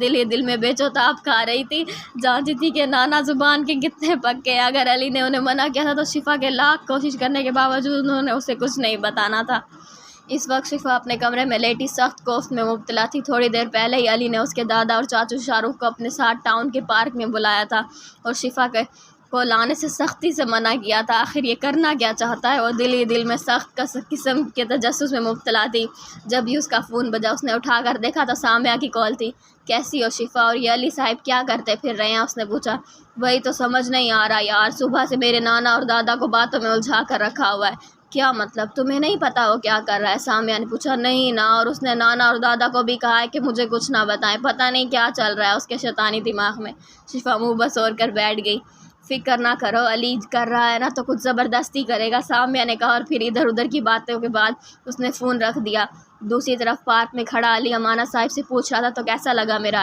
دل ہی دل میں بے چوتاب کھا رہی تھی، جانتی تھی کہ نانا زبان کے کتنے پکے. اگر علی نے انہیں منع کیا تھا تو شفا کے لاکھ کوشش کرنے کے باوجود انہوں نے اسے کچھ نہیں بتانا تھا. اس وقت شفا اپنے کمرے میں لیٹی سخت کوفت میں مبتلا تھی. تھوڑی دیر پہلے ہی علی نے اس کے دادا اور چاچو شاہ رخ کو اپنے ساتھ ٹاؤن کے پارک میں بلایا تھا اور شفا کو لانے سے سختی سے منع کیا تھا. آخر یہ کرنا کیا چاہتا ہے؟ وہ دل ہی دل میں سخت قسم کے تجسس میں مبتلا تھی. جب ہی اس کا فون بجا اس نے اٹھا کر دیکھا تو سامیہ کی کال تھی. کیسی ہو شفا؟ اور یہ علی صاحب کیا کرتے پھر رہے ہیں؟ اس نے پوچھا. وہی تو سمجھ نہیں آ رہا یار، صبح سے میرے نانا اور دادا کو باتوں میں الجھا کر رکھا ہوا ہے. کیا مطلب؟ تمہیں نہیں پتا وہ کیا کر رہا ہے؟ سامیہ نے پوچھا. نہیں نا، اور اس نے نانا اور دادا کو بھی کہا ہے کہ مجھے کچھ نہ بتائیں. پتہ نہیں کیا چل رہا ہے اس کے شیطانی دماغ میں. شفا منہ بسور کر بیٹھ گئی. فکر نہ کرو، علی کر رہا ہے نا تو کچھ زبردستی کرے گا، سامیہ نے کہا، اور پھر ادھر ادھر کی باتوں کے بعد اس نے فون رکھ دیا. دوسری طرف پارک میں کھڑا علی امانت صاحب سے پوچھ رہا تھا. تو کیسا لگا میرا